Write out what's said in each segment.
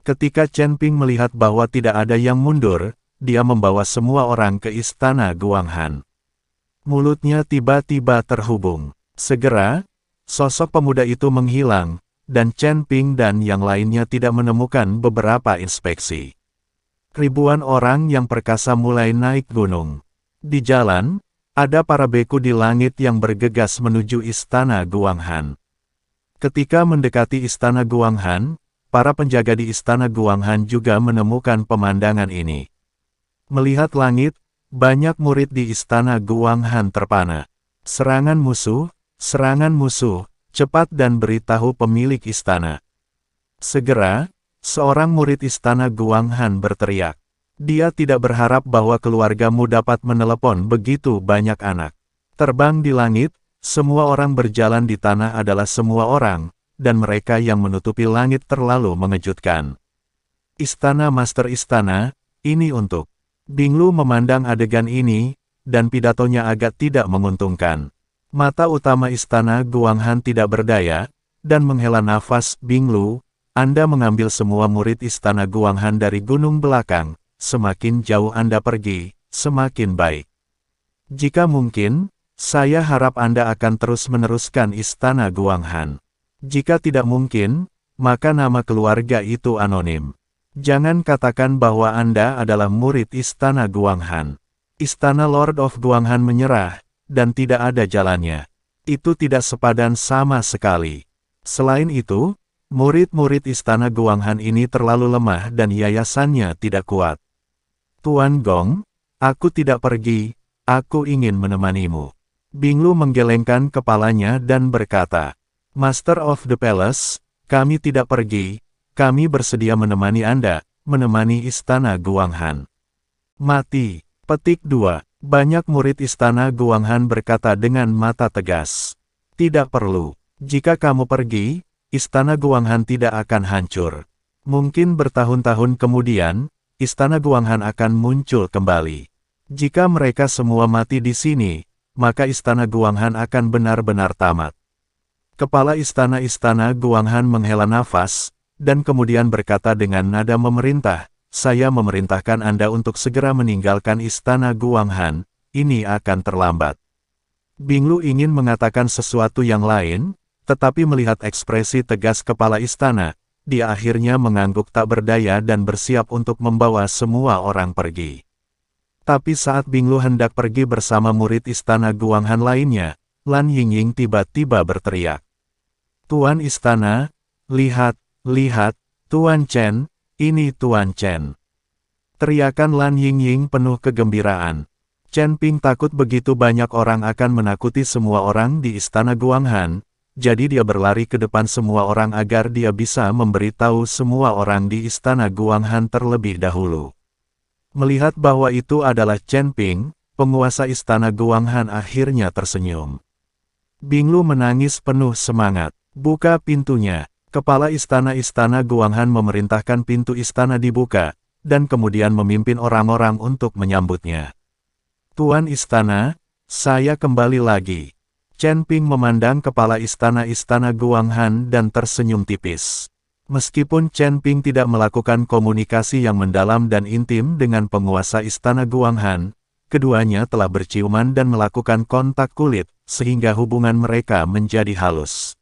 Ketika Chen Ping melihat bahwa tidak ada yang mundur, dia membawa semua orang ke istana Guanghan. Mulutnya tiba-tiba terhubung. Segera, sosok pemuda itu menghilang, dan Chen Ping dan yang lainnya tidak menemukan beberapa inspeksi. Ribuan orang yang perkasa mulai naik gunung. Di jalan, ada para beku di langit yang bergegas menuju istana Guanghan. Ketika mendekati istana Guanghan, para penjaga di istana Guanghan juga menemukan pemandangan ini. Melihat langit, banyak murid di istana Guanghan terpana. Serangan musuh, cepat dan beritahu pemilik istana. Segera, seorang murid istana Guanghan berteriak. Dia tidak berharap bahwa keluargamu dapat menelepon begitu banyak anak. Terbang di langit, semua orang berjalan di tanah adalah semua orang, dan mereka yang menutupi langit terlalu mengejutkan. Istana Master Istana, ini untuk. Binglu memandang adegan ini, dan pidatonya agak tidak menguntungkan. Mata utama istana Guanghan tidak berdaya, dan menghela nafas. Binglu, Anda mengambil semua murid istana Guanghan dari gunung belakang, semakin jauh Anda pergi, semakin baik. Jika mungkin, saya harap Anda akan terus meneruskan istana Guanghan. Jika tidak mungkin, maka nama keluarga itu anonim. Jangan katakan bahwa Anda adalah murid istana Guanghan. Istana Lord of Guanghan menyerah, dan tidak ada jalannya. Itu tidak sepadan sama sekali. Selain itu, murid-murid istana Guanghan ini terlalu lemah dan yayasannya tidak kuat. Tuan Gong, aku tidak pergi, aku ingin menemanimu. Binglu menggelengkan kepalanya dan berkata, Master of the Palace, kami tidak pergi. Kami bersedia menemani Anda, menemani istana Guanghan. Mati. Petik 2. Banyak murid istana Guanghan berkata dengan mata tegas. Tidak perlu. Jika kamu pergi, istana Guanghan tidak akan hancur. Mungkin bertahun-tahun kemudian, istana Guanghan akan muncul kembali. Jika mereka semua mati di sini, maka istana Guanghan akan benar-benar tamat. Kepala istana Guanghan menghela nafas, dan kemudian berkata dengan nada memerintah, saya memerintahkan Anda untuk segera meninggalkan istana Guanghan, ini akan terlambat. Binglu ingin mengatakan sesuatu yang lain, tetapi melihat ekspresi tegas kepala istana, dia akhirnya mengangguk tak berdaya dan bersiap untuk membawa semua orang pergi. Tapi saat Binglu hendak pergi bersama murid istana Guanghan lainnya, Lan Yingying tiba-tiba berteriak. Tuan istana, lihat, Tuan Chen, ini Tuan Chen. Teriakan Lan Yingying penuh kegembiraan. Chen Ping takut begitu banyak orang akan menakuti semua orang di istana Guanghan, jadi dia berlari ke depan semua orang agar dia bisa memberitahu semua orang di istana Guanghan terlebih dahulu. Melihat bahwa itu adalah Chen Ping, penguasa istana Guanghan akhirnya tersenyum. Binglu menangis penuh semangat. Buka pintunya. Kepala istana Guanghan memerintahkan pintu istana dibuka, dan kemudian memimpin orang-orang untuk menyambutnya. Tuan istana, saya kembali lagi. Chen Ping memandang kepala istana Guanghan dan tersenyum tipis. Meskipun Chen Ping tidak melakukan komunikasi yang mendalam dan intim dengan penguasa istana Guanghan, keduanya telah berciuman dan melakukan kontak kulit, sehingga hubungan mereka menjadi halus.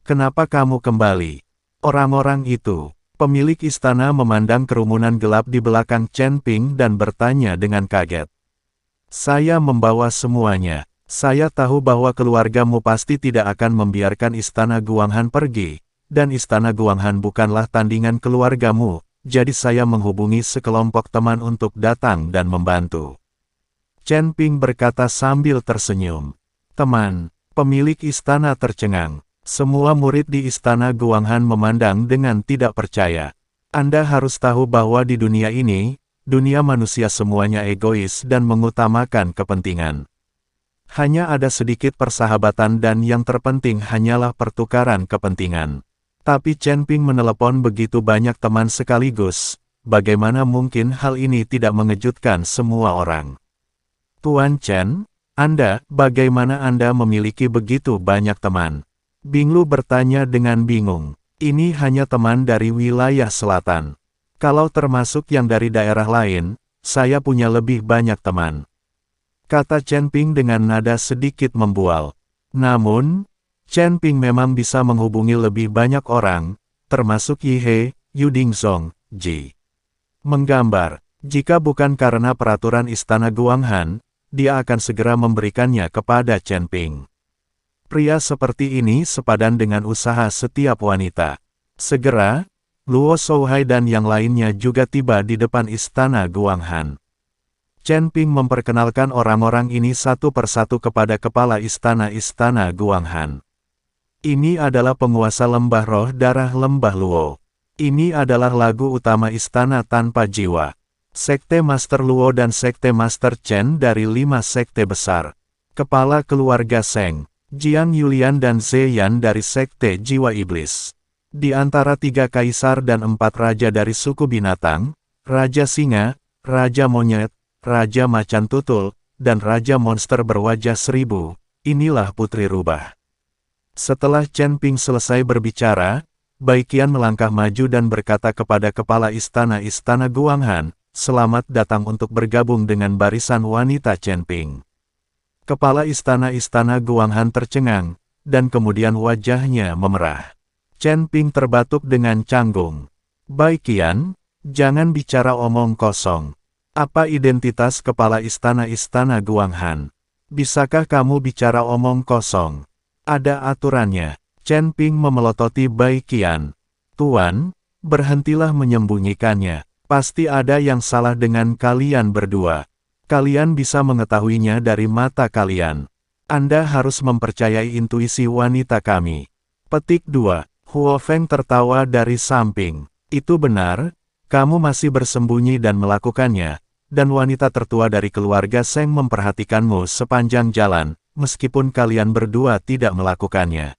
Kenapa kamu kembali? Orang-orang itu, pemilik istana memandang kerumunan gelap di belakang Chen Ping dan bertanya dengan kaget. Saya membawa semuanya. Saya tahu bahwa keluargamu pasti tidak akan membiarkan istana Guanghan pergi, dan istana Guanghan bukanlah tandingan keluargamu, jadi saya menghubungi sekelompok teman untuk datang dan membantu. Chen Ping berkata sambil tersenyum. Teman, pemilik istana tercengang. Semua murid di istana Guanghan memandang dengan tidak percaya. Anda harus tahu bahwa di dunia ini, dunia manusia semuanya egois dan mengutamakan kepentingan. Hanya ada sedikit persahabatan dan yang terpenting hanyalah pertukaran kepentingan. Tapi Chen Ping menelepon begitu banyak teman sekaligus, bagaimana mungkin hal ini tidak mengejutkan semua orang? Tuan Chen, bagaimana Anda memiliki begitu banyak teman? Binglu bertanya dengan bingung. Ini hanya teman dari wilayah selatan. Kalau termasuk yang dari daerah lain, saya punya lebih banyak teman. Kata Chen Ping dengan nada sedikit membual. Namun, Chen Ping memang bisa menghubungi lebih banyak orang, termasuk Yi He, Yu Dingzong, Ji. Menggambar, jika bukan karena peraturan Istana Guanghan, dia akan segera memberikannya kepada Chen Ping. Pria seperti ini sepadan dengan usaha setiap wanita. Segera, Luo Shouhai dan yang lainnya juga tiba di depan Istana Guanghan. Chen Ping memperkenalkan orang-orang ini satu persatu kepada kepala istana-istana Guanghan. Ini adalah penguasa lembah roh darah lembah Luo. Ini adalah lagu utama istana tanpa jiwa. Sekte Master Luo dan Sekte Master Chen dari 5 sekte besar. Kepala keluarga Seng, Jiang Yulian dan Zeyan dari Sekte Jiwa Iblis. Di antara 3 kaisar dan 4 raja dari suku binatang, Raja Singa, Raja Monyet, Raja Macan Tutul, dan Raja Monster berwajah 1000, inilah Putri Rubah. Setelah Chen Ping selesai berbicara, Baiqian melangkah maju dan berkata kepada kepala istana-istana Guanghan, "Selamat datang untuk bergabung dengan barisan wanita Chen Ping." Kepala istana-istana Guanghan tercengang, dan kemudian wajahnya memerah. Chen Ping terbatuk dengan canggung. "Baiqian, jangan bicara omong kosong. Apa identitas kepala istana-istana Guanghan? Bisakah kamu bicara omong kosong? Ada aturannya." Chen Ping memelototi Baiqian. "Tuan, berhentilah menyembunyikannya. Pasti ada yang salah dengan kalian berdua. Kalian bisa mengetahuinya dari mata kalian. Anda harus mempercayai intuisi wanita kami." Petik 2. Huo Feng tertawa dari samping. "Itu benar, kamu masih bersembunyi dan melakukannya, dan wanita tertua dari keluarga Seng memperhatikanmu sepanjang jalan, meskipun kalian berdua tidak melakukannya.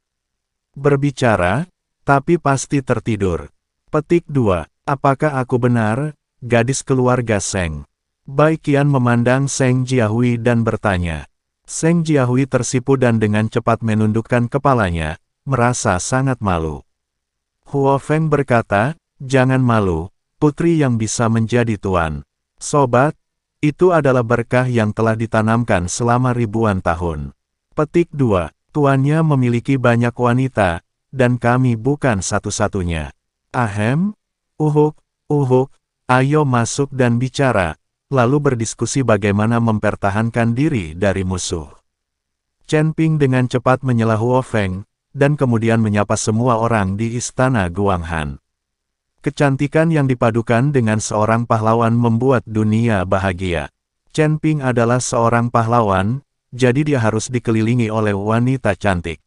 Berbicara, tapi pasti tertidur." Petik 2. Apakah aku benar, gadis keluarga Seng? Baiqian memandang Seng Jiahui dan bertanya. Seng Jiahui tersipu dan dengan cepat menundukkan kepalanya, merasa sangat malu. Huo Feng berkata, "Jangan malu, putri yang bisa menjadi tuan. Sobat, itu adalah berkah yang telah ditanamkan selama ribuan tahun." Petik 2. Tuannya memiliki banyak wanita, dan kami bukan satu-satunya. Ahem, uhuk, ayo masuk dan bicara, lalu berdiskusi bagaimana mempertahankan diri dari musuh. Chen Ping dengan cepat menyela Huo Feng, dan kemudian menyapa semua orang di istana Guanghan. Kecantikan yang dipadukan dengan seorang pahlawan membuat dunia bahagia. Chen Ping adalah seorang pahlawan, jadi dia harus dikelilingi oleh wanita cantik.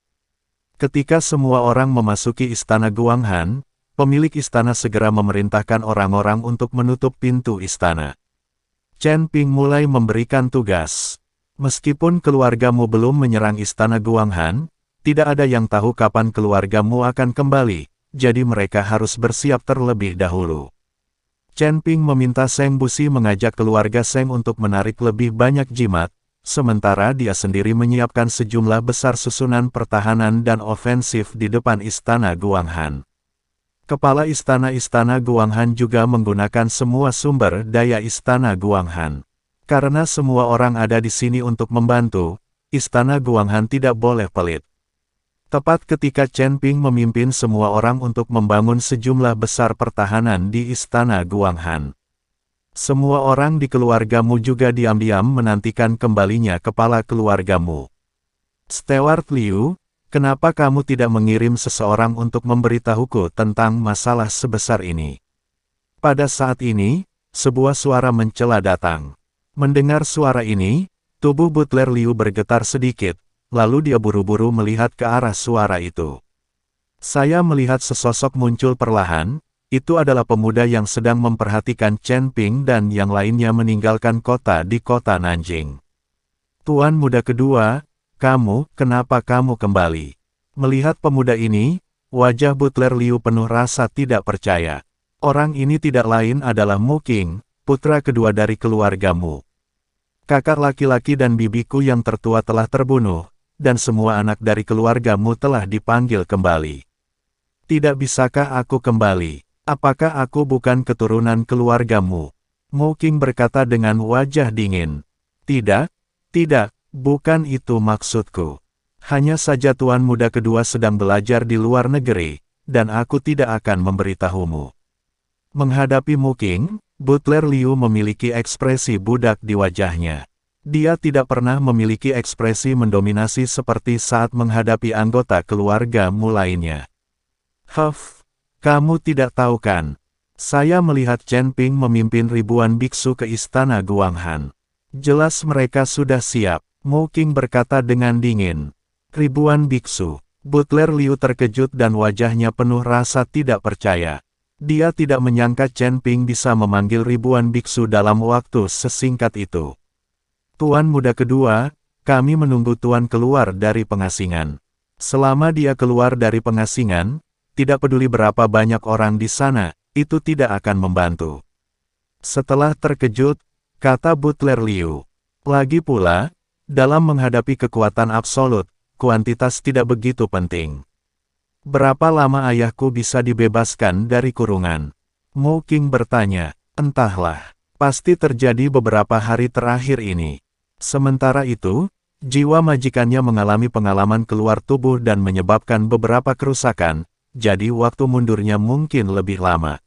Ketika semua orang memasuki istana Guanghan, pemilik istana segera memerintahkan orang-orang untuk menutup pintu istana. Chen Ping mulai memberikan tugas. "Meskipun keluargamu belum menyerang istana Guanghan, tidak ada yang tahu kapan keluargamu akan kembali, jadi mereka harus bersiap terlebih dahulu." Chen Ping meminta Seng Busi mengajak keluarga Seng untuk menarik lebih banyak jimat, sementara dia sendiri menyiapkan sejumlah besar susunan pertahanan dan ofensif di depan istana Guanghan. Kepala istana-istana Guanghan juga menggunakan semua sumber daya istana Guanghan. Karena semua orang ada di sini untuk membantu, istana Guanghan tidak boleh pelit. Tepat ketika Chen Ping memimpin semua orang untuk membangun sejumlah besar pertahanan di istana Guanghan. Semua orang di keluargamu juga diam-diam menantikan kembalinya kepala keluargamu. "Steward Liu, kenapa kamu tidak mengirim seseorang untuk memberitahuku tentang masalah sebesar ini?" Pada saat ini, sebuah suara mencela datang. Mendengar suara ini, tubuh butler Liu bergetar sedikit, lalu dia buru-buru melihat ke arah suara itu. "Saya melihat sesosok muncul perlahan. Itu adalah pemuda yang sedang memperhatikan Chen Ping dan yang lainnya meninggalkan kota di kota Nanjing." "Tuan muda kedua, kenapa kamu kembali?" Melihat pemuda ini, wajah butler Liu penuh rasa tidak percaya. "Orang ini tidak lain adalah Mu Qing, putra kedua dari keluargamu. Kakak laki-laki dan bibiku yang tertua telah terbunuh, dan semua anak dari keluargamu telah dipanggil kembali. Tidak bisakah aku kembali? Apakah aku bukan keturunan keluargamu? Mu Qing berkata dengan wajah dingin. Tidak, tidak, bukan itu maksudku. Hanya saja tuan muda kedua sedang belajar di luar negeri, dan aku tidak akan memberitahumu. Menghadapi Mu Qing, Butler Liu memiliki ekspresi budak di wajahnya. Dia tidak pernah memiliki ekspresi mendominasi seperti saat menghadapi anggota keluargamu lainnya. Huff, kamu tidak tahu kan? Saya melihat Chen Ping memimpin ribuan biksu ke istana Guanghan. Jelas mereka sudah siap, Mu Qing berkata dengan dingin. Ribuan biksu. Butler Liu terkejut dan wajahnya penuh rasa tidak percaya. Dia tidak menyangka Chen Ping bisa memanggil ribuan biksu dalam waktu sesingkat itu. Tuan muda kedua, kami menunggu tuan keluar dari pengasingan. Selama dia keluar dari pengasingan, tidak peduli berapa banyak orang di sana, itu tidak akan membantu. Setelah terkejut, kata Butler Liu. Lagi pula, dalam menghadapi kekuatan absolut, kuantitas tidak begitu penting. Berapa lama ayahku bisa dibebaskan dari kurungan? Mu Qing bertanya. Entahlah, pasti terjadi beberapa hari terakhir ini. Sementara itu, jiwa majikannya mengalami pengalaman keluar tubuh dan menyebabkan beberapa kerusakan, jadi waktu mundurnya mungkin lebih lama.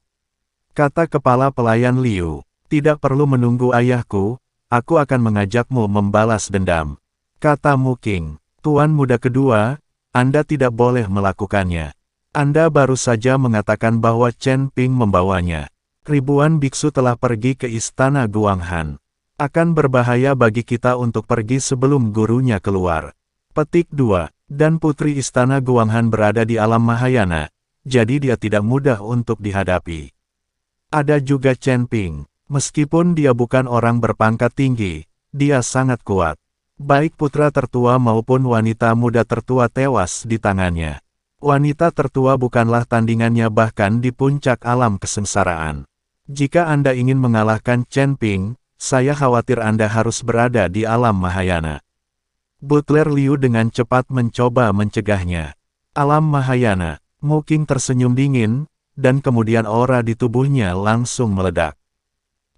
Kata kepala pelayan Liu, tidak perlu menunggu ayahku, aku akan mengajakmu membalas dendam. Kata Mu Qing, tuan muda kedua, Anda tidak boleh melakukannya. Anda baru saja mengatakan bahwa Chen Ping membawanya. Ribuan biksu telah pergi ke istana Guanghan. Akan berbahaya bagi kita untuk pergi sebelum gurunya keluar. Petik 2. Dan putri istana Guanghan berada di alam Mahayana, jadi dia tidak mudah untuk dihadapi. Ada juga Chen Ping. Meskipun dia bukan orang berpangkat tinggi, dia sangat kuat. Baik putra tertua maupun wanita muda tertua tewas di tangannya. Wanita tertua bukanlah tandingannya bahkan di puncak alam kesengsaraan. Jika Anda ingin mengalahkan Chen Ping, saya khawatir Anda harus berada di alam Mahayana. Butler Liu dengan cepat mencoba mencegahnya. Alam Mahayana, Mu Qing tersenyum dingin, dan kemudian aura di tubuhnya langsung meledak.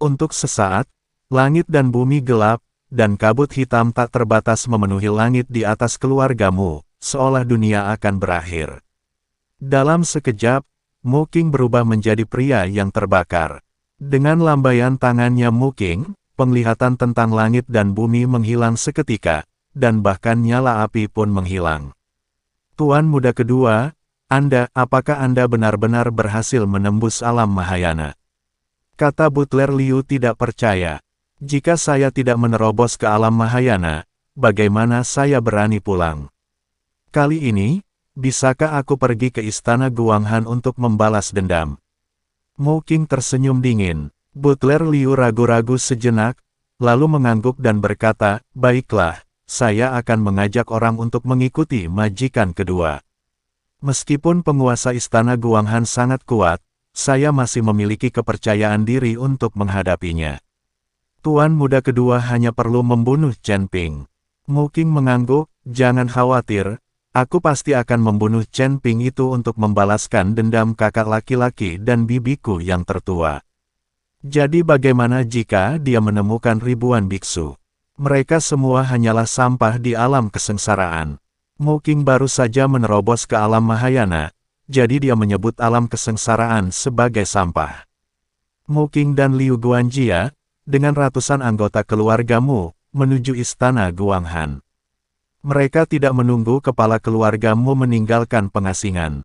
Untuk sesaat, langit dan bumi gelap, dan kabut hitam tak terbatas memenuhi langit di atas keluargamu, seolah dunia akan berakhir. Dalam sekejap, Mu Qing berubah menjadi pria yang terbakar. Dengan lambaian tangannya Mu Qing, penglihatan tentang langit dan bumi menghilang seketika, dan bahkan nyala api pun menghilang. Tuan muda kedua, apakah Anda benar-benar berhasil menembus alam Mahayana? Kata Butler Liu tidak percaya. Jika saya tidak menerobos ke alam Mahayana, bagaimana saya berani pulang? Kali ini, bisakah aku pergi ke istana Guanghan untuk membalas dendam? Mu Qing tersenyum dingin. Butler Liu ragu-ragu sejenak, lalu mengangguk dan berkata, baiklah, saya akan mengajak orang untuk mengikuti majikan kedua. Meskipun penguasa istana Guanghan sangat kuat, saya masih memiliki kepercayaan diri untuk menghadapinya. Tuan muda kedua hanya perlu membunuh Chen Ping. Mu Qing mengangguk, jangan khawatir, aku pasti akan membunuh Chen Ping itu untuk membalaskan dendam kakak laki-laki dan bibiku yang tertua. Jadi bagaimana jika dia menemukan ribuan biksu? Mereka semua hanyalah sampah di alam kesengsaraan. Mu Qing baru saja menerobos ke alam Mahayana, jadi dia menyebut alam kesengsaraan sebagai sampah. Mu Qing dan Liu Guanjia, dengan ratusan anggota keluargamu, menuju istana Guanghan. Mereka tidak menunggu kepala keluargamu meninggalkan pengasingan.